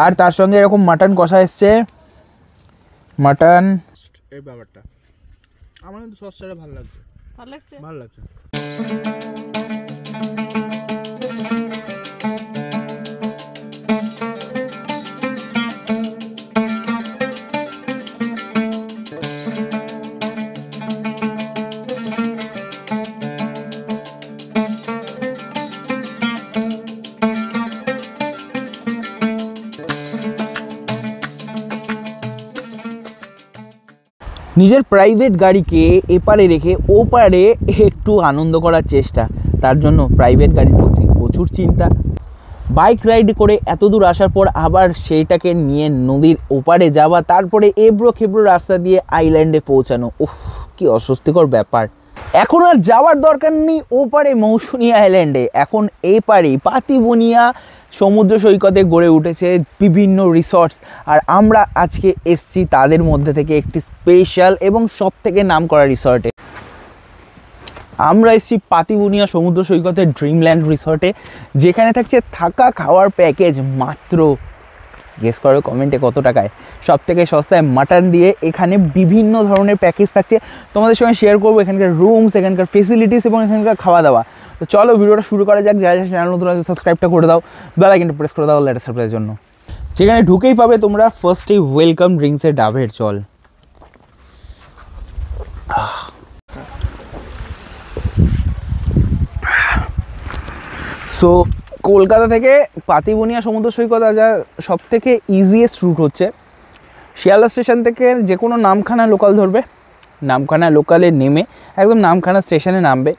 আর তার সঙ্গে এরকম মাটন কষা এসছে, মাটন। এই ব্যাপারটা আমার কিন্তু সসটা ভালো লাগছে, ভালো লাগছে। নিজের প্রাইভেট গাড়িকে এপারে রেখে ওপারে একটু আনন্দ করার চেষ্টা, তার জন্য প্রাইভেট গাড়ির প্রতি প্রচুর চিন্তা। বাইক রাইড করে এত দূর আসার পর আবার সেইটাকে নিয়ে নদীর ওপারে যাওয়া, তারপরে এবড়ো খেবড়ো রাস্তা দিয়ে আইল্যান্ডে পৌঁছানো, উফ কি অস্বস্তিকর ব্যাপার। এখন আর যাওয়ার দরকার নেই ওপারে মৌসুনী আইল্যান্ডে, এখন এপারে পাতিবনিয়া সমুদ্র সৈকতে গড়ে উঠেছে বিভিন্ন রিসর্টস। আর আমরা আজকে এসছি তাদের মধ্যে থেকে একটি স্পেশাল এবং সব থেকে নাম করা রিসর্টে। আমরা এসেছি পাতিবনিয়া সমুদ্র সৈকতের ড্রিমল্যান্ড রিসর্টে, যেখানে থাকছে থাকা খাওয়ার প্যাকেজ মাত্র, গেস করো কমেন্টে কত টাকায়, সব থেকে সস্তায় মাটন দিয়ে এখানে বিভিন্ন ধরনের প্যাকেজ থাকছে। তোমাদের সঙ্গে শেয়ার করবো এখানকার রুমস, এখানকার ফেসিলিটিস এবং এখানকার খাওয়া দাওয়া। তো চলো ভিডিওটা শুরু করা যাক। যারা চ্যানেল নতুন আছে সাবস্ক্রাইবটা করে দাও, বেল আইকনটা প্রেস করে দাও লেটেস্ট সারপ্রাইজের জন্য। যেখানে ঢুকেই পাবে তোমরা ফার্স্টেই ওয়েলকাম ড্রিঙ্কসের ডাবের জল। সো কলকাতা থেকে পাতিবনিয়া সমুদ্র সৈকত যার সব থেকে ইজিয়েস্ট রুট হচ্ছে শিয়ালদা স্টেশন থেকে যে কোনো নামখানা লোকাল ধরবে, নামখানা লোকালে নেমে একদম নামখানা স্টেশনে নামবে,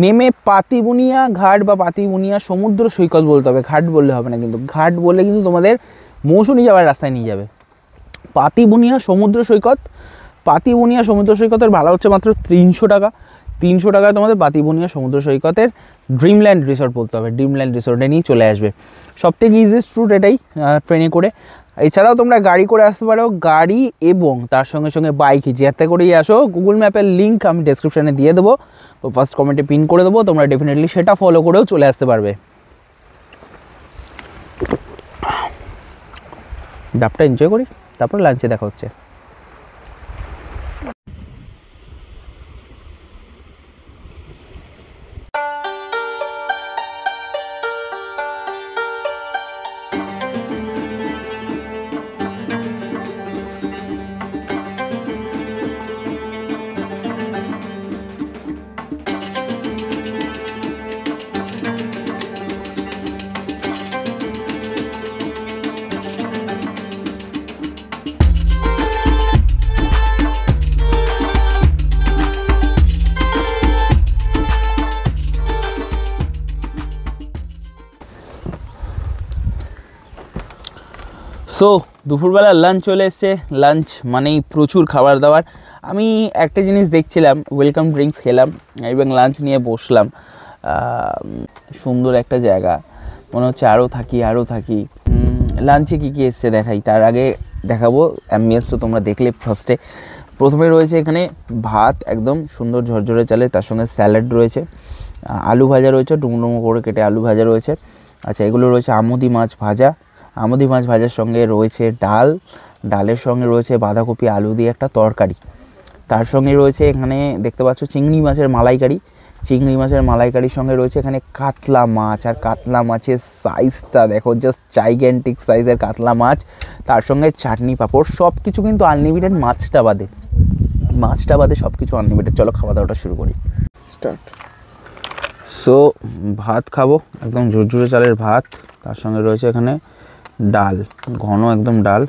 নেমে পাতিবনিয়া ঘাট বা পাতিবনিয়া সমুদ্র সৈকত বলতে হবে, ঘাট বললে হবে না, কিন্তু ঘাট বললে কিন্তু তোমাদের মৌসুনি যাওয়ার রাস্তায় নিয়ে যাবে। পাতিবনিয়া সমুদ্র সৈকত, পাতিবনিয়া সমুদ্র সৈকতের ভাড়া হচ্ছে মাত্র 300 টাকা। 300 টাকায় তোমাদের পাতিবনিয়া সমুদ্র সৈকতের ড্রিমল্যান্ড রিসর্ট বলতে হবে, ড্রিমল্যান্ড রিসর্টে নিয়ে চলে আসবে। সবথেকে ইজিয়েস্ট রুট এটাই, ট্রেনে করে। এছাড়াও তোমরা গাড়ি করে আসতে পারো, গাড়ি এবং তার সঙ্গে সঙ্গে বাইক যেতে করেই আসো। গুগল ম্যাপের লিঙ্ক আমি ডেসক্রিপশানে দিয়ে দেবো, ফার্স্ট কমেন্টে পিন করে দেবো, তোমরা ডেফিনেটলি সেটা ফলো করেও চলে আসতে পারবে। ডাবটা এনজয় করি, তারপর লাঞ্চে দেখা হচ্ছে। সো দুপুরবেলা লাঞ্চ চলে এসছে। লাঞ্চ মানেই প্রচুর খাবার দাবার। আমি একটা জিনিস দেখছিলাম, ওয়েলকাম ড্রিঙ্কস খেলাম এবং লাঞ্চ নিয়ে বসলাম। সুন্দর একটা জায়গা, মনে হচ্ছে আরও থাকি। লাঞ্চে কী কী এসছে দেখাই, তার আগে দেখাবো অ্যাম্বিয়েন্স। তো তোমরা দেখলে প্রথমে রয়েছে এখানে ভাত, একদম সুন্দর ঝরঝরে চালে, তার সঙ্গে স্যালাড রয়েছে, আলু ভাজা রয়েছে, ডুমো করে কেটে আলু ভাজা রয়েছে। আচ্ছা, এগুলো রয়েছে আমুদি মাছ ভাজা, আমুদি মাছ ভাজার সঙ্গে রয়েছে ডাল, ডালের সঙ্গে রয়েছে বাঁধাকপি আলু দিয়ে একটা তরকারি, তার সঙ্গে রয়েছে এখানে দেখতে পাচ্ছ চিংড়ি মাছের মালাইকারি, চিংড়ি মাছের মালাইকারির সঙ্গে রয়েছে এখানে কাতলা মাছ। আর কাতলা মাছের সাইজটা দেখো, জাস্ট জাইগ্যান্টিক সাইজের কাতলা মাছ, তার সঙ্গে চাটনি পাঁপড়। সব কিছু কিন্তু আনলিমিটেড, মাছটা বাদে সব কিছু আনলিমিটেড। চলো খাওয়া দাওয়াটা শুরু করি, স্টার্ট। সো ভাত খাবো, একদম ঝুরঝুরে চালের ভাত, তার সঙ্গে রয়েছে এখানে ডাল, ঘন একদম ডাল,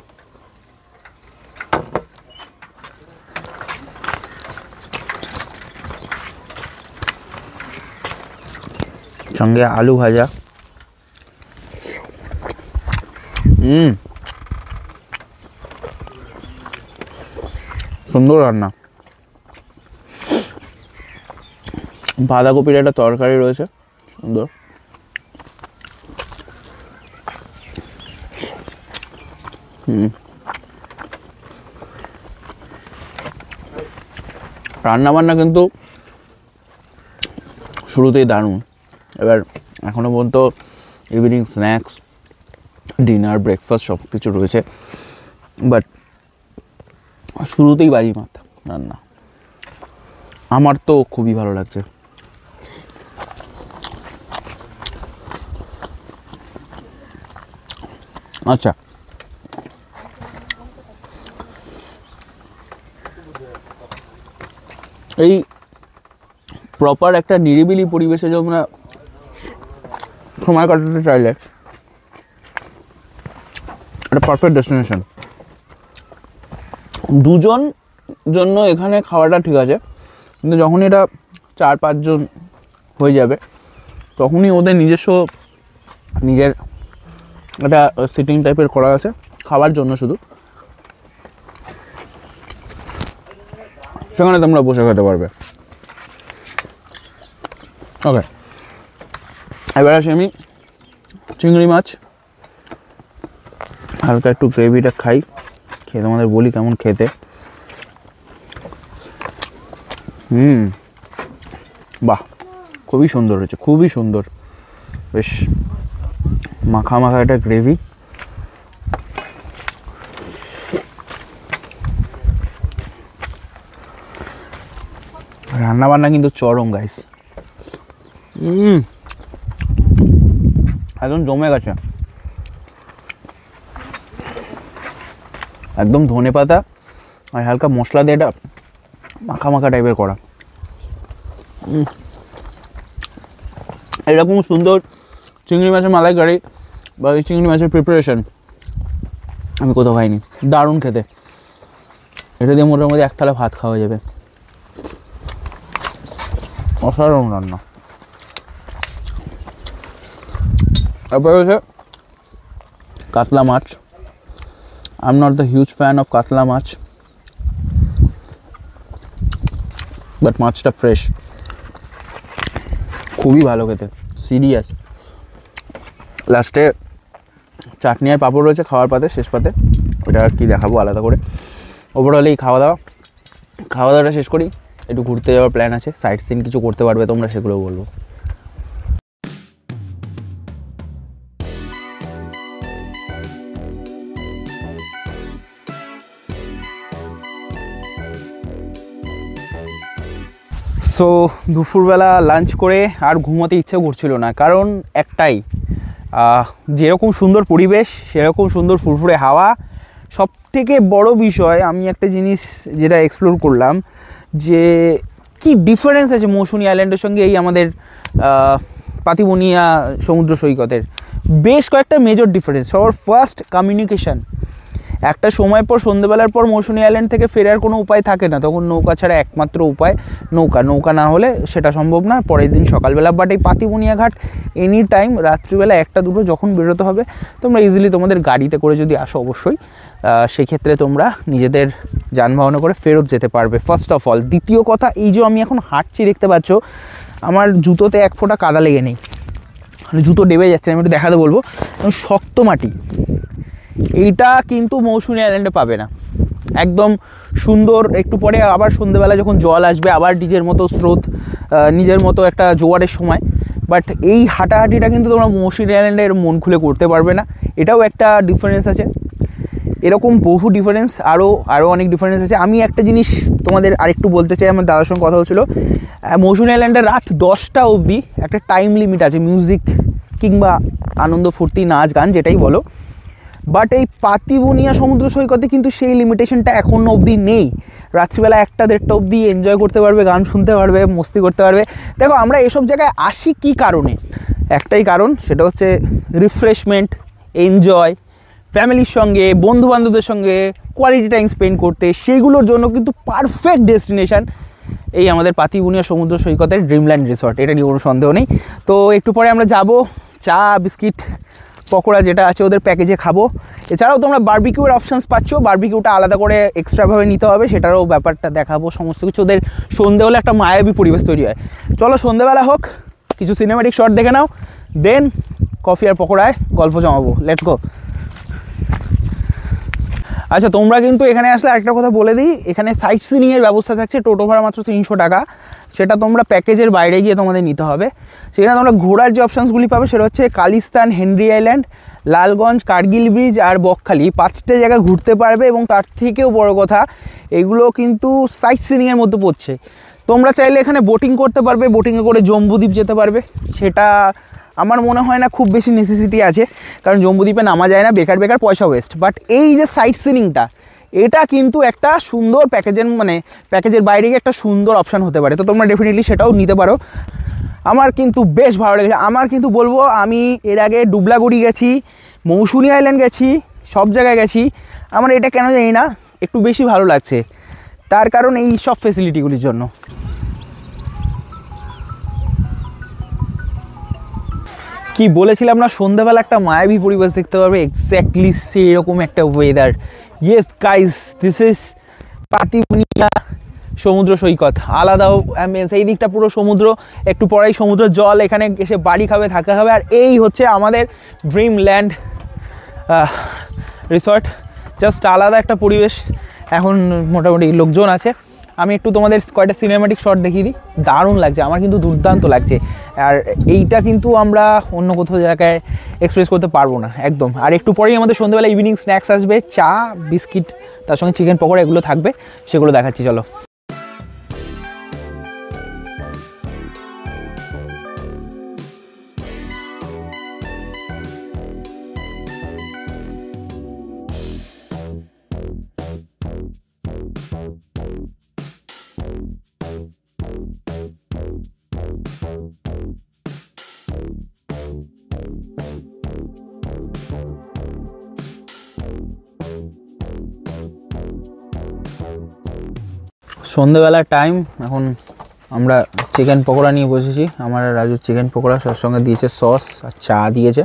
সঙ্গে আলু ভাজা। সুন্দর রান্না। বাঁধাকপির একটা তরকারি রয়েছে সুন্দর। রান্নাবান্না কিন্তু শুরুতেই দারুণ। এবার এখনও পর্যন্ত ইভিনিং স্ন্যাক্স ডিনার ব্রেকফাস্ট সব কিছু রয়েছে, বাট শুরুতেই বাজিমাত রান্না। আমার তো খুবই ভালো লাগছে। আচ্ছা, এই প্রপার একটা নিরিবিলি পরিবেশে যখন আমরা সময় কাটাতে চাইলে একটা পারফেক্ট ডেস্টিনেশন। দুজন জন্য এখানে খাওয়াটা ঠিক আছে, কিন্তু যখন এটা 4-5 জন হয়ে যাবে তখনই ওদের নিজের একটা সিটিং টাইপের করা আছে খাওয়ার জন্য শুধু, সেখানে তোমরা বসে খেতে পারবে। ওকে, এবার আসি আমি চিংড়ি মাছ, হালকা একটু গ্রেভিটা খাই, খেয়ে তোমাদের বলি কেমন খেতে। বাহ, খুবই সুন্দর হয়েছে, খুবই সুন্দর, বেশ মাখা মাখা একটা গ্রেভি। রান্না বান্না কিন্তু চরম গাইস, একদম জমে গেছে, একদম ধনে পাতা আর হালকা মশলা দিয়ে এটা মাখা মাখা টাইপের করা। এরকম সুন্দর চিংড়ি মাছের মালাইকারি বা এই চিংড়ি মাছের প্রিপারেশন আমি কোথাও খাইনি, দারুণ খেতে। এটা দিয়ে মোটামুটি এক থালা ভাত খাওয়া যাবে, অসাধারণ রান্না। তারপরে হচ্ছে কাতলা মাছ। I am not the huge fan of katla machh, but মাছটা ফ্রেশ, খুবই ভালো খেতে, সিরিয়াস। লাস্টে চাটনি আর পাঁপড় রয়েছে খাওয়ার পাতে, শেষ পাতে, ওটা আর কি দেখাবো আলাদা করে। ওভারঅল এই খাওয়া দাওয়াটা শেষ করি, একটু ঘুরতে যাওয়ার প্ল্যান আছে, সাইট সিন কিছু করতে পারবে তোমরা, সেগুলো বলবো। সো দুপুরবেলা লাঞ্চ করে আর ঘুমোতে ইচ্ছে করছিল না, কারণ একটাই, যেরকম সুন্দর পরিবেশ সেরকম সুন্দর ফুরফুরে হাওয়া। সব থেকে বড় বিষয় আমি একটা জিনিস যেটা এক্সপ্লোর করলাম, যে কি ডিফারেন্স আছে মৌসুনী আইল্যান্ডের সঙ্গে এই আমাদের পাতিবনিয়া সমুদ্র সৈকতের। বেশ কয়েকটা মেজর ডিফারেন্স। সবার ফার্স্ট, কমিউনিকেশান। একটা সময় পর সন্ধ্যেবেলার পর মৌসুনী আইল্যান্ড থেকে ফেরার কোনো উপায় থাকে না, তখন নৌকা ছাড়া একমাত্র উপায় নৌকা না হলে সেটা সম্ভব না পরের দিন সকালবেলা। বাট এই পাতিবনিয়া ঘাট এনি টাইম রাত্রিবেলা 1টা-2টো যখন বেরোতে হবে তোমরা ইজিলি তোমাদের গাড়িতে করে যদি আসো অবশ্যই সেক্ষেত্রে তোমরা নিজেদের যানবাহনে করে ফেরত যেতে পারবে, ফার্স্ট অফ অল। দ্বিতীয় কথা, এই যে আমি এখন হাঁটছি দেখতে পাচ্ছ, আমার জুতোতে 1 ফোঁটা কাদা লেগে নেই, জুতো ডেবে যাচ্ছে, আমি একটু দেখাতে বলবো, শক্ত মাটি। এইটা কিন্তু মৌসুনী আইল্যান্ডে পাবে না। একদম সুন্দর, একটু পরে আবার সন্ধ্যেবেলা যখন জল আসবে আবার নিজের মতো স্রোত, নিজের মতো একটা জোয়ারের সময়, বাট এই হাঁটাহাঁটিটা কিন্তু তোমরা মৌসুনী আইল্যান্ডে মন খুলে করতে পারবে না। এটাও একটা ডিফারেন্স আছে। এরকম বহু ডিফারেন্স, আরও অনেক ডিফারেন্স আছে। আমি একটা জিনিস তোমাদের আরেকটু বলতে চাই, আমার দাদার সঙ্গে কথা হচ্ছিলো, মৌসুনী আইল্যান্ডে রাত 10টা অবধি একটা টাইম লিমিট আছে, মিউজিক কিংবা আনন্দ ফুর্তি নাচ গান যেটাই বলো। বাট এই পাতিবনিয়া সমুদ্র সৈকতে কিন্তু সেই লিমিটেশনটা এখনও অবধি নেই। রাত্রিবেলা 1টা-1.5টা অবধি এনজয় করতে পারবে, গান শুনতে পারবে, মস্তি করতে পারবে। দেখো আমরা এসব জায়গায় আসি কী কারণে? একটাই কারণ, সেটা হচ্ছে রিফ্রেশমেন্ট, এনজয়, ফ্যামিলির সঙ্গে, বন্ধুবান্ধবদের সঙ্গে কোয়ালিটি টাইম স্পেন্ড করতে। সেগুলোর জন্য কিন্তু পারফেক্ট ডেস্টিনেশান এই আমাদের পাতিবনিয়া সমুদ্র সৈকতের ড্রিমল্যান্ড রিসর্ট, এটা নিয়ে কোনো সন্দেহ নেই। তো একটু পরে আমরা যাব, চা বিস্কিট পকোড়া যেটা আছে ওদের প্যাকেজে খাবো। এছাড়াও তোমরা বারবিকিউর অপশানস পাচ্ছ, বারবিকিউটা আলাদা করে এক্সট্রাভাবে নিতে হবে, সেটারও ব্যাপারটা দেখাবো সমস্ত কিছু। ওদের সন্ধে হলে একটা মায়াবী পরিবেশ তৈরি হয়। চলো সন্ধেবেলা হোক, কিছু সিনেম্যাটিক শট দেখে নাও, দেন কফি আর পকোড়ায় গল্প জমাবো। Let's go. আচ্ছা, তোমরা কিন্তু এখানে আসলে আরেকটা কথা বলে দিই, এখানে সাইট সিনিংয়ের ব্যবস্থা থাকছে, টোটো ভাড়া মাত্র 300 টাকা। সেটা তোমরা প্যাকেজের বাইরে গিয়ে তোমাদের নিতে হবে। সেখানে তোমরা ঘোরার যে অপশানসগুলি পাবে সেটা হচ্ছে Kalistan, Henry island, Lalganj, Kargil bridge আর বকখালি, 5টে জায়গা ঘুরতে পারবে। এবং তার থেকেও বড় কথা, এগুলো কিন্তু সাইট সিনিংয়ের মধ্যে পড়ছে। তোমরা চাইলে এখানে বোটিং করতে পারবে, বোটিংয়ে করে জম্বুদ্বীপ যেতে পারবে। সেটা আমার মনে হয় না খুব বেশি নেসেসিটি আছে, কারণ জম্বুদ্বীপে নামা যায় না, বেকার বেকার পয়সা ওয়েস্ট। বাট এই যে সাইট সিনিংটা, এটা কিন্তু একটা সুন্দর প্যাকেজের বাইরে গিয়ে একটা সুন্দর অপশান হতে পারে। তো তোমরা ডেফিনেটলি সেটাও নিতে পারো। আমার কিন্তু বেশ ভালো লেগেছে। আমার কিন্তু বলবো, আমি এর আগে ডুবলাগুড়ি গেছি, মৌসুনি আইল্যান্ড গেছি, সব জায়গায় গেছি। আমার এটা কেন জানি না একটু বেশি ভালো লাগছে, তার কারণ এই সব ফেসিলিটিগুলির জন্য। কি বলেছিলাম না, সন্ধ্যাবেলা একটা মায়াবী পরিবেশ দেখতে পারবে, এক্স্যাক্টলি সেরকম একটা weather. Yes guys, this is Patibunia সমুদ্র সৈকত, আলাদাও অ্যাম্বিয়েন্স। এই দিকটা পুরো সমুদ্র, একটু পরেই সমুদ্র জল, এখানে এসে বাড়ি খাবে, থাকা হবে। আর এই হচ্ছে আমাদের ড্রিম ল্যান্ড রিসর্ট। জাস্ট আলাদা একটা পরিবেশ। এখন মোটামুটি লোকজন আছে। আমি একটু তোমাদের কয়টা সিনেম্যাটিক শট দেখিয়ে দিই। দারুণ লাগছে, আমার কিন্তু দুর্দান্ত লাগছে। আর এইটা কিন্তু আমরা অন্য কোথাও জায়গায় এক্সপ্রেস করতে পারবো না একদম। আর একটু পরেই আমাদের সন্ধ্যেবেলা ইভিনিং স্ন্যাক্স আসবে, চা, বিস্কিট, তার সঙ্গে চিকেন পকোড়া, এগুলো থাকবে, সেগুলো দেখাচ্ছি চলো। সন্ধ্যেবেলার টাইম, এখন আমরা চিকেন পকোড়া নিয়ে বসেছি। আমার রাজুর চিকেন পকোড়া, তার সঙ্গে দিয়েছে সস আর চা দিয়েছে।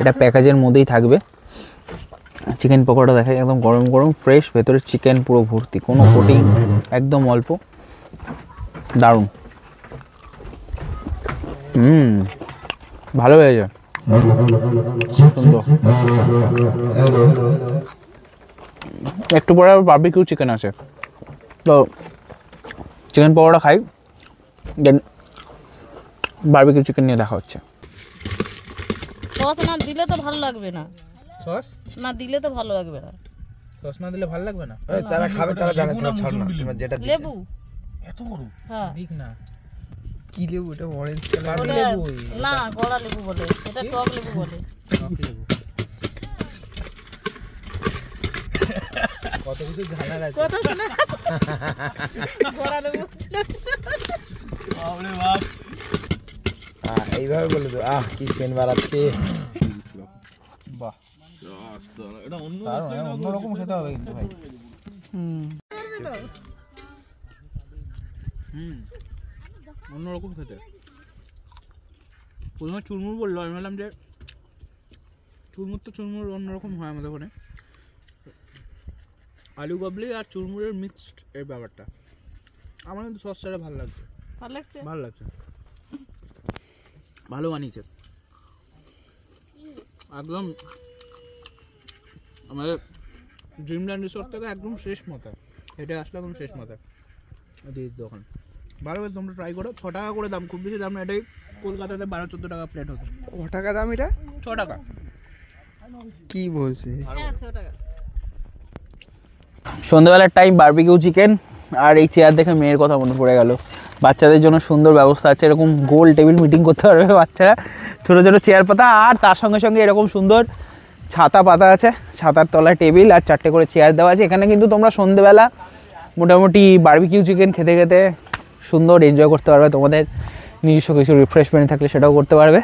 এটা প্যাকেজের মধ্যেই থাকবে। চিকেন পকোড়া দেখা একদম গরম গরম ফ্রেশ, ভেতরে চিকেন পুরো ভর্তি, কোনো কোটিং, একদম অল্প, দারুণ। ভালো হয়েছে, সুন্দর। একটু পরে বারবিকিউ চিকেন আছে, তো চিকেন পকোড়া খাই, দেন বারবিকিউ চিকেন নিয়ে দেখা হচ্ছে। সস না দিলে তো ভালো লাগবে না। সস না দিলে তো ভালো লাগবে না। সস না দিলে ভালো লাগবে না। যারা খাবে তারা জানে, তোমার ছাড় না, তোমার যেটা দিতে। লেবু এত বড়? হ্যাঁ। ঠিক না, কি লেবু এটা? অরেঞ্জ কালার ওটা লেবু? না, গড়া লেবু বলে, এটা টক লেবু বলে। কত কিছু জানার আছে। কথা শোনা গড়া লেবু। আরে বাপ, এইভাবে বলে দাও, কি সেন্ট বাড়াচ্ছে। বাহ, এটা অন্যরকম খেতে হবে কিন্তু ভাই। অন্যরকম খেতে। প্রথমে চুরমুর বললো, আমি ভাবলাম যে চুরমুর তো চুরমুর অন্যরকম হয় আমাদের ওখানে, আলু কাবলি আর চুরমুরের মিক্সড এই ব্যাপারটা। আমার কিন্তু সস ছাড়া ভালো লাগছে। ভালো লাগছে? ভালো লাগছে, ভালো বানিয়েছে একদম। আমাদের ড্রিমল্যান্ড রিসোর্ট থেকে একদম শেষ মাথায় এটা আসলে, একদম শেষ মাথায় দিদির দোকান। ভালো করে তোমরা ট্রাই করো। 6 টাকা করে দাম, খুব বেশি দাম না। এটাই কলকাতাতে 12-14 টাকা প্লেট হতো। ক টাকা দাম এটা? 6 টাকা। কি বলছে? হ্যাঁ, 6 টাকা। সন্ধ্যাবেলার টাইম, বারবিকিউ চিকেন, আর এই চেয়ার দেখে মেয়ের কথা মনে পড়ে গেল। বাচ্চাদের জন্য সুন্দর ব্যবস্থা আছে, এরকম গোল টেবিল মিটিং করতে পারবে বাচ্চারা, ছোটো ছোটো চেয়ার পাতা, আর তার সঙ্গে সঙ্গে এরকম সুন্দর ছাতা পাতা আছে, ছাতার তলায় টেবিল আর 4টে করে চেয়ার দেওয়া আছে। এখানে কিন্তু তোমরা সন্ধ্যেবেলা মোটামুটি বারবিকিউ চিকেন খেতে খেতে সুন্দর এনজয় করতে পারবে। তোমাদের নিজস্ব কিছু রিফ্রেশমেন্ট থাকলে সেটাও করতে পারবে।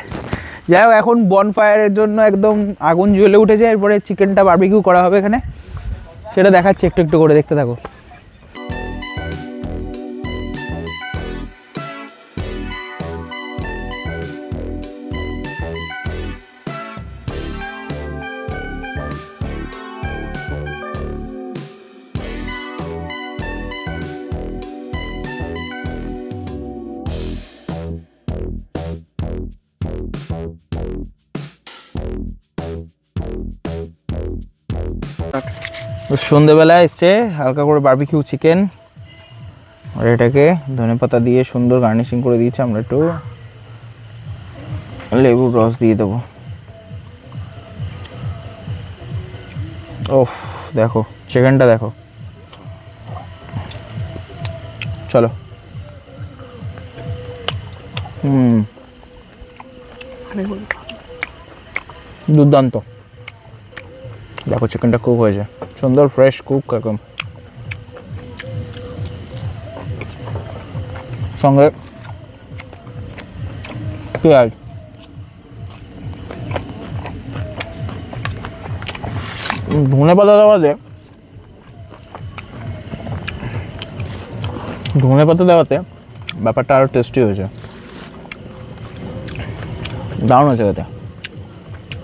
যাই হোক, এখন বনফায়ারের জন্য একদম আগুন জ্বলে উঠেছে, এরপরে চিকেনটা বারবিকিউ করা হবে এখানে, সেটা দেখাচ্ছি, একটু একটু করে দেখতে থাকো। তো সন্ধ্যেবেলা এসছে হালকা করে বারবিকিউ চিকেন, আর এটাকে ধনেপাতা দিয়ে সুন্দর গার্নিশিং করে দিয়েছি। আমরা একটু লেবুর রস দিয়ে দেবো। ওফ, দেখো চিকেনটা দেখো। চলো। দুর্দান্ত। দেখো চিকেনটা কুক হয়েছে, সুন্দর ফ্রেশ কুক একদম। সঙ্গে পেঁয়াজ, ধনেপাতা দেওয়াতে ব্যাপারটা আরও টেস্টি হয়েছে, দারুণ হয়েছে খেতে।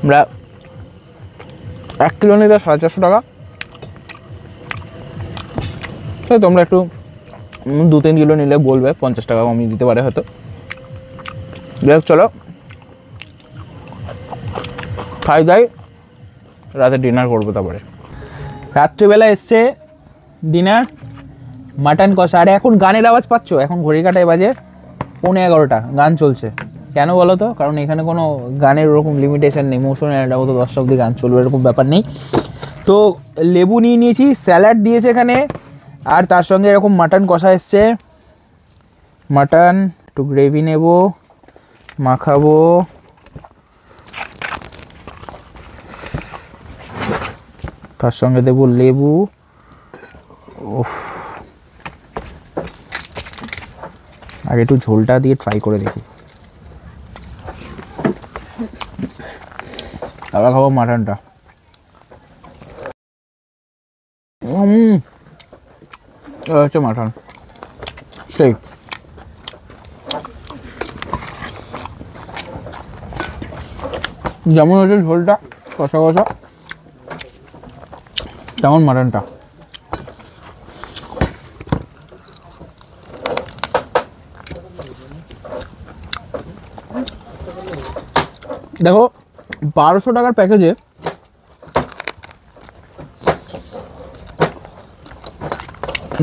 আমরা 1 কিলো নিতে 450 টাকা। তাই তোমরা একটু 2-3 কিলো নিলে বলবে 50 টাকা কমিয়ে দিতে পারে হয়তো। দেখ চলো খাই দাই, রাতে ডিনার করবো। তারপরে রাত্রিবেলা এসছে ডিনার মাটন কষা। আর এখন গানের আওয়াজ পাচ্ছ, এখন ঘড়ি কাটায় বাজে 11:15, গান চলছে। কেন বলো তো? কারণ এখানে কোনো গানের ওরকম লিমিটেশন নেই, মৌসুমী আইল্যান্ডে মতো 10টা অবধি গান চলবে এরকম ব্যাপার নেই। তো লেবু নিয়ে নিয়েছি, স্যালাড দিয়েছে এখানে, আর তার সঙ্গে এরকম মাটন কষা এসছে। মাটন একটু গ্রেভি নেব, মাখাবো। তার সঙ্গে দেবো লেবু। আর একটু ঝোলটা দিয়ে ট্রাই করে দেখি। তারপর খাবো মাটনটা। হচ্ছে মাটন সেই যেমন হচ্ছে ঝোলটা কষা কষা, তেমন মাটনটা। দেখো 1200 টাকার প্যাকেজে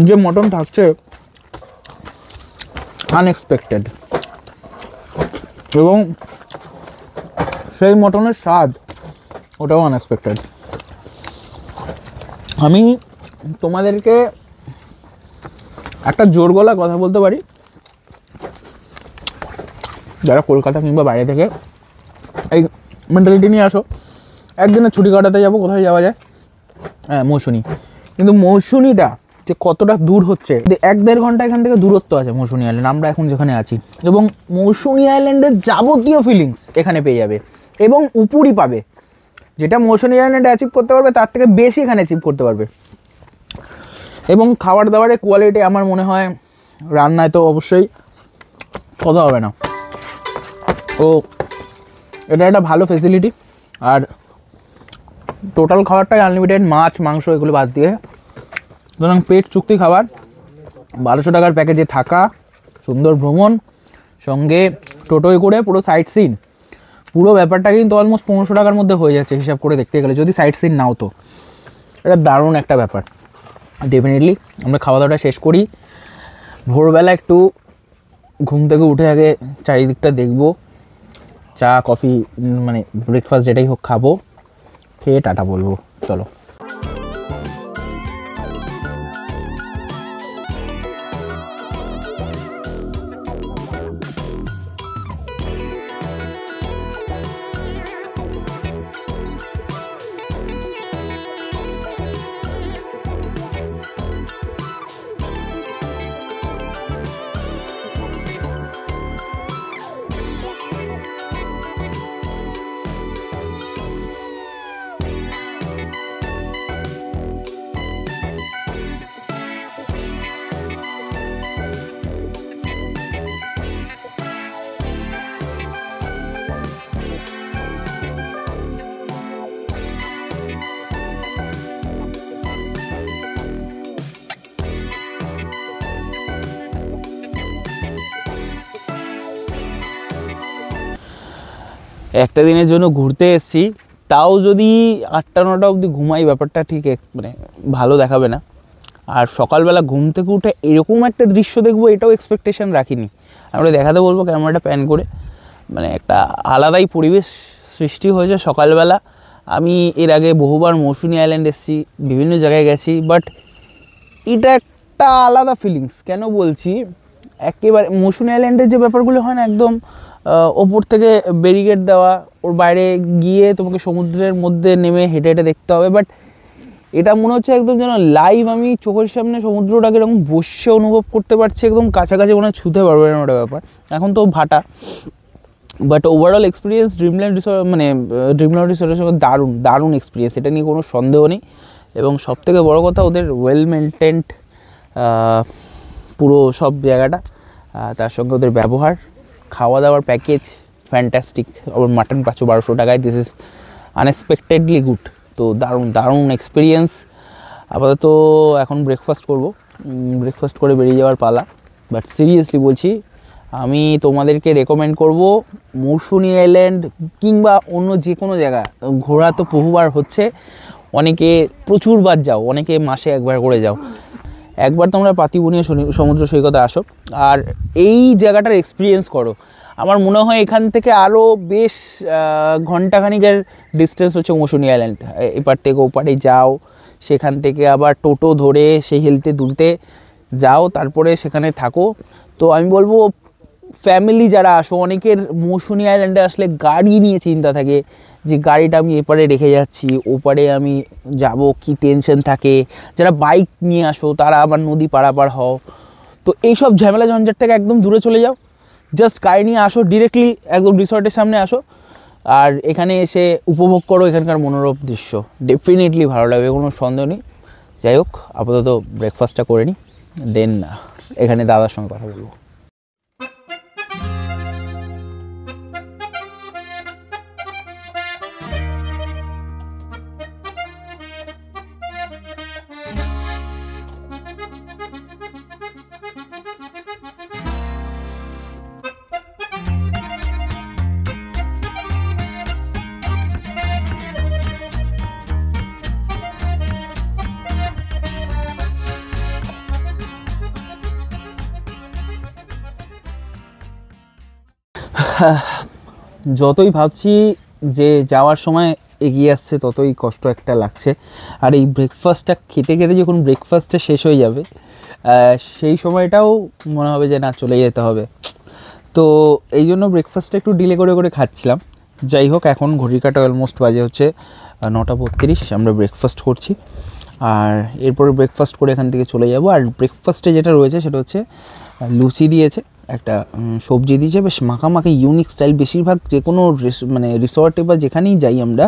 যে মটন থাকছে আনএক্সপেক্টেড, এবং সেই মটনের স্বাদ ওটাও আনএক্সপেক্টেড। আমি তোমাদেরকে একটা জোর গলা কথা বলতে পারি, যারা কলকাতা কিংবা বাইরে থেকে এই মেন্টালিটি নিয়ে আসো, একদিনের ছুটি কাটাতে যাবো, কোথায় যাওয়া যায়? হ্যাঁ, মৌসুনি। কিন্তু মৌসুনিটা যে কতটা দূর হচ্ছে, 1-1.5 ঘন্টা এখান থেকে দূরত্ব আছে মৌসুনি আইল্যান্ড, আমরা এখন যেখানে আছি। এবং মৌসুনি আইল্যান্ডের যাবতীয় ফিলিংস এখানে পেয়ে যাবে, এবং উপরই পাবে। যেটা মৌসুনি আইল্যান্ডে অ্যাচিভ করতে পারবে তার থেকে বেশি এখানে অ্যাচিভ করতে পারবে। এবং খাবার দাবারের কোয়ালিটি আমার মনে হয়, রান্নায় তো অবশ্যই কথা হবে না। ও এটা একটা ভালো ফেসিলিটি। আর টোটাল খাবারটাই আনলিমিটেড, মাছ মাংস এগুলো বাদ দিয়ে। সুতরাং পেট চুক্তি খাবার, 1200 টাকার প্যাকেজে থাকা, সুন্দর ভ্রমণ, সঙ্গে টোটোয় করে পুরো সাইট সিন, পুরো ব্যাপারটা কিন্তু অলমোস্ট 1500 টাকার মধ্যে হয়ে যাচ্ছে হিসাব করে দেখতে গেলে, যদি সাইট সিন নাও তো। এটা দারুণ একটা ব্যাপার। ডেফিনেটলি আমরা খাওয়া দাওয়াটা শেষ করি। ভোরবেলা একটু ঘুম থেকে উঠে আগে চারিদিকটা দেখবো, চা কফি মানে ব্রেকফাস্ট যেটাই হোক খাবো, খেয়ে টাটা বলবো। চলো। একটা দিনের জন্য ঘুরতে এসেছি, তাও যদি 8টা-9টা অবধি ঘুমাই ব্যাপারটা ঠিক মানে ভালো দেখাবে না। আর সকালবেলা ঘুম থেকে উঠে এরকম একটা দৃশ্য দেখবো এটাও এক্সপেকটেশন রাখিনি। আমরা দেখাতে বলবো ক্যামেরাটা প্যান করে, মানে একটা আলাদাই পরিবেশ সৃষ্টি হয়েছে সকালবেলা। আমি এর আগে বহুবার মৌসুনি আইল্যান্ড এসেছি, বিভিন্ন জায়গায় গেছি, বাট এটা একটা আলাদা ফিলিংস। কেন বলছি, একেবারে মৌসুনি আইল্যান্ডের যে ব্যাপারগুলো হয় না, একদম ওপর থেকে ব্যারিকেড দেওয়া, ওর বাইরে গিয়ে তোমাকে সমুদ্রের মধ্যে নেমে হেঁটে হেঁটে দেখতে হবে, বাট এটা মনে হচ্ছে একদম যেন লাইভ আমি চোখের সামনে সমুদ্রটাকে এরকম বসে অনুভব করতে পারছি, একদম কাছাকাছি মনে হয় ছুঁতে পারবো না ওটা ব্যাপার। এখন তো ভাটা, but overall experience Dreamland resort মানে ড্রিমল্যান্ড রিসোর্টের সঙ্গে দারুণ দারুণ এক্সপিরিয়েন্স, এটা নিয়ে কোনো সন্দেহ নেই। এবং সবথেকে বড় কথা ওদের ওয়েল মেনটেন্ড পুরো সব জায়গাটা, তার সঙ্গে ওদের ব্যবহার, খাওয়া দাওয়ার প্যাকেজ ফ্যান্টাস্টিক। আবার মাটন পাচ্ছ 1200 টাকায়, দিস ইজ আনএক্সপেক্টেডলি গুড। তো দারুণ দারুণ এক্সপিরিয়েন্স। আপাতত এখন ব্রেকফাস্ট করব, ব্রেকফাস্ট করে বেরিয়ে যাওয়ার পালা। বাট সিরিয়াসলি বলছি, আমি তোমাদেরকে রেকমেন্ড করব মৌসুনি আইল্যান্ড কিংবা অন্য যে কোনো জায়গা ঘোরা তো বহুবার হচ্ছে, অনেকে প্রচুরবার যাও, অনেকে মাসে একবার করে যাও। একবার তোমরা পাতিবুনিয়া সমুদ্র সৈকতে আসো আর এই জায়গাটার এক্সপিরিয়েন্স করো। আমার মনে হয় এখান থেকে আরও বেশ ঘন্টাখানিকের ডিস্টেন্স হচ্ছে মৌসুনি আইল্যান্ড। এপার থেকে ওপারে যাও, সেখান থেকে আবার টোটো ধরে সেই হেলতে দুলতে যাও, তারপরে সেখানে থাকো। তো আমি বলবো ফ্যামিলি যারা আসো, অনেকের মৌসুনি আইল্যান্ডে আসলে গাড়ি নিয়ে চিন্তা থাকে যে গাড়িটা আমি এপারে রেখে যাচ্ছি, ওপারে আমি যাব, কি টেনশন থাকে। যারা বাইক নিয়ে আসো তারা আবার নদী পারাপার হও। তো এইসব ঝামেলা ঝঞ্ঝাট থেকে একদম দূরে চলে যাও, জাস্ট গাড়ি নিয়ে আসো, ডিরেক্টলি একদম রিসর্টের সামনে আসো আর এখানে এসে উপভোগ করো এখানকার মনোরম দৃশ্য। ডেফিনেটলি ভালো লাগবে, কোনো সন্দেহ নেই। যাই হোক, আপাতত ব্রেকফাস্টটা করে নিই, দেন এখানে দাদার সঙ্গে কথা বলবো। যতই ভাবছি যে যাওয়ার সময় এগিয়ে আসছে, ততই কষ্ট একটা লাগছে। আর এই ব্রেকফাস্টটা খেতে খেতে যখন ব্রেকফাস্টটা শেষ হয়ে যাবে, সেই সময়টাও মনে হবে যে না, চলে যেতে হবে। তো এই জন্য ব্রেকফাস্টটা একটু ডিলে করে করে খাচ্ছিলাম। যাই হোক, এখন ঘড়ির কাঁটা অলমোস্ট বাজে হচ্ছে 9:32, আমরা ব্রেকফাস্ট করছি। আর এরপরে ব্রেকফাস্ট করে এখান থেকে চলে যাব। আর ব্রেকফাস্টে যেটা রয়েছে সেটা হচ্ছে লুচি দিয়েছে, একটা সবজি দিয়েছে, বেশ মাখামাখি ইউনিক স্টাইল। বেশিরভাগ যে কোনো মানে রিসর্টে বা যেখানেই যাই আমরা,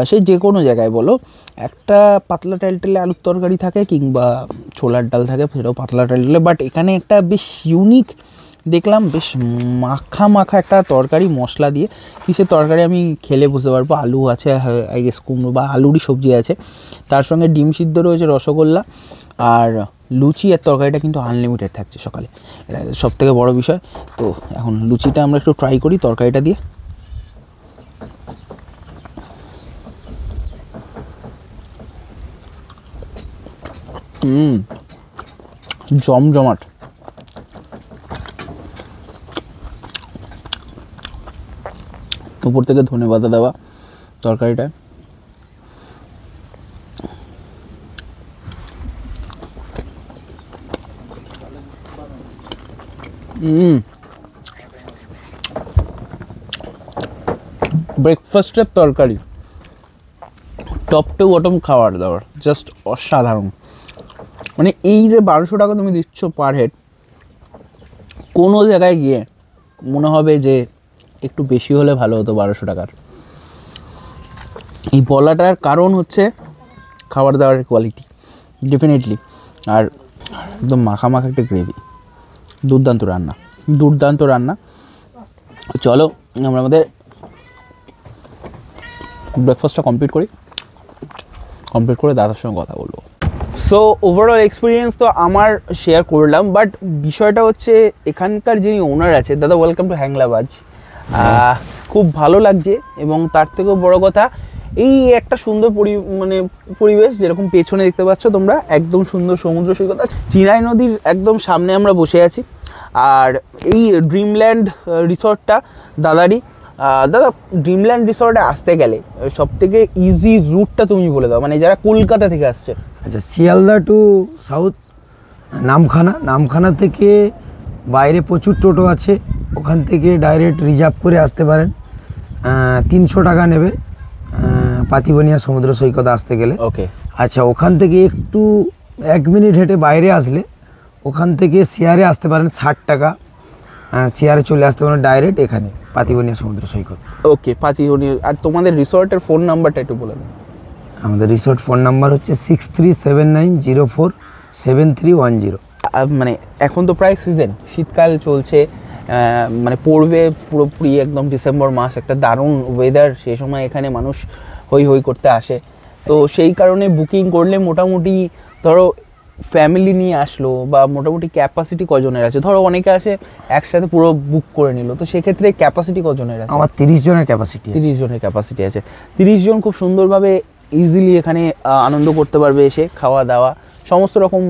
সেই যে কোনো জায়গায় বলো, একটা পাতলা টালটালে আলুর তরকারি থাকে কিংবা ছোলার ডাল থাকে, সেটাও পাতলা টালটালে। বাট এখানে একটা বেশ ইউনিক দেখলাম, বেশ মাখা মাখা একটা তরকারি মশলা দিয়ে। কিসের তরকারি আমি খেলে বুঝতে পারবো। আলু আছে, আই গেস কুমড়ো বা আলুরই সবজি আছে, তার সঙ্গে ডিম সিদ্ধ রয়েছে, রসগোল্লা আর লুচি। আর তরকারিটা কিন্তু আনলিমিটেড থাকছে সকালে, এটা সবথেকে বড় বিষয়। তো এখন লুচিটা আমরা একটু ট্রাই করি তরকারিটা দিয়ে। জমজমাট। উপর থেকে ধনেপাতা দেওয়া তরকারিটা। ব্রেকফাস্টের তরকারি, টপ টু বটম খাবার দাবার জাস্ট অসাধারণ। মানে এই যে 1200 টাকা তুমি দিচ্ছ পার হেড, কোনো জায়গায় গিয়ে মনে হবে যে একটু বেশি হলে ভালো হতো 1200 টাকার। এই বলাটার কারণ হচ্ছে খাবার দাবারের কোয়ালিটি ডেফিনেটলি। আর একদম মাখা মাখা একটা গ্রেভি, দুর্দান্ত রান্না, দুর্দান্ত রান্না। চলো আমরা আমাদের ব্রেকফাস্টটা কমপ্লিট করি, কমপ্লিট করে দাদার সঙ্গে কথা বলবো। সো ওভারঅল এক্সপিরিয়েন্স তো আমার শেয়ার করলাম, বাট বিষয়টা হচ্ছে এখানকার যিনি ওনার আছে, দাদা ওয়েলকাম টু হ্যাংলাবাজ। খুব ভালো লাগছে এবং তার থেকেও বড় কথা এই একটা সুন্দর মানে পরিবেশ, যেরকম পেছনে দেখতে পাচ্ছ তোমরা, একদম সুন্দর সমুদ্র সৈকত আছে, চিনাই নদীর একদম সামনে আমরা বসে আছি। আর এই ড্রিমল্যান্ড রিসর্টটা দাদারই। দাদা, ড্রিমল্যান্ড রিসর্টে আসতে গেলে সব থেকে ইজি রুটটা তুমি বলে দাও, মানে যারা কলকাতা থেকে আসছে। আচ্ছা, শিয়ালদা টু সাউথ নামখানা থেকে বাইরে প্রচুর টোটো আছে, ওখান থেকে ডাইরেক্ট রিজার্ভ করে আসতে পারেন। 300 টাকা নেবে পাতিবনিয়া সমুদ্র সৈকত আসতে গেলে। ওকে, আচ্ছা, ওখান থেকে একটু 1 মিনিট হেঁটে বাইরে আসলে ওখান থেকে শেয়ারে আসতে পারেন 60 টাকা, শেয়ারে চলে আসতে পারেন ডাইরেক্ট এখানে পাতিবনিয়া সমুদ্র সৈকত। ওকে, পাতিবনিয়া। আর তোমাদের রিসর্টের ফোন নাম্বারটা একটু বলে দাও। আমাদের রিসর্ট ফোন নাম্বার হচ্ছে 6379047310। মানে এখন তো প্রায় সিজন, শীতকাল চলছে, মানে পড়বে পুরোপুরি একদম ডিসেম্বর মাস, একটা দারুণ ওয়েদার, সেই সময় এখানে মানুষ হই হই করতে আসে। তো সেই কারণে বুকিং করলে মোটামুটি ধরো ফ্যামিলি নিয়ে আসলো, বা মোটামুটি ক্যাপাসিটি কজনের আছে? ধরো অনেকে আসে একসাথে পুরো বুক করে নিল, তো সেক্ষেত্রে ক্যাপাসিটি কজনের আছে? আমার 30 জনের ক্যাপাসিটি। 30 জনের ক্যাপাসিটি আছে। 30 জন খুব সুন্দরভাবে ইজিলি এখানে আনন্দ করতে পারবে, এসে খাওয়া দাওয়া সমস্ত রকম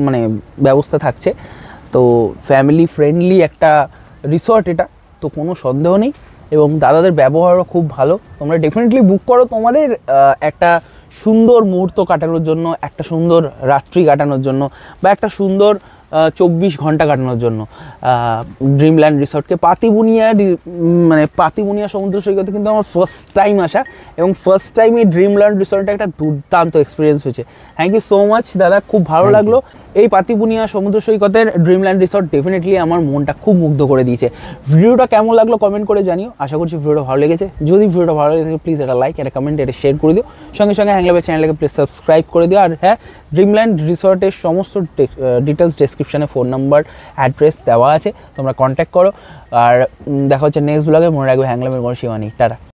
মানে ব্যবস্থা থাকছে। তো ফ্যামিলি ফ্রেন্ডলি একটা রিসর্ট এটা, তো কোনো সন্দেহ নেই। এবং দাদাদের ব্যবহারও খুব ভালো। তোমরা ডেফিনেটলি বুক করো তোমাদের একটা সুন্দর মুহূর্ত কাটানোর জন্য, একটা সুন্দর রাত্রি কাটানোর জন্য, বা একটা সুন্দর 24 ঘন্টা কাটানোর জন্য ড্রিমল্যান্ড রিসর্টকে। পাতিবনিয়া সমুদ্র সৈকতে কিন্তু আমার ফার্স্ট টাইম আসা, এবং ফার্স্ট টাইম এই ড্রিমল্যান্ড রিসর্টে একটা দুর্দান্ত এক্সপিরিয়েন্স হয়েছে। থ্যাংক ইউ সো মাচ দাদা, খুব ভালো লাগলো। এই পাতিবনিয়া সমুদ্র সৈকতের ড্রিমল্যান্ড রিসর্ট ডেফিনেটলি আমার মনটা খুব মুগ্ধ করে দিয়েছে। ভিডিওটা কেমন লাগলো কমেন্ট করে জানিও। আশা করছি ভিডিওটা ভালো লেগেছে। যদি ভিডিওটা ভালো লেগে থাকে প্লিজ একটা লাইক, একটা কমেন্ট, এটা শেয়ার করে দিও। সঙ্গে সঙ্গে হ্যাংলাবের চ্যানেলকে প্লিজ সাবস্ক্রাইব করে দিও। আর হ্যাঁ, ড্রিমল্যান্ড রিসর্টের সমস্ত ডিটেলস ডেসক্রিপশনে ফোন নাম্বার, অ্যাড্রেস দেওয়া আছে, তোমরা কন্ট্যাক্ট করো। আর দেখা হচ্ছে নেক্সট ব্লগে। মনে রাখবে হ্যাংলামের কোনো সীমা নেই। টাটা।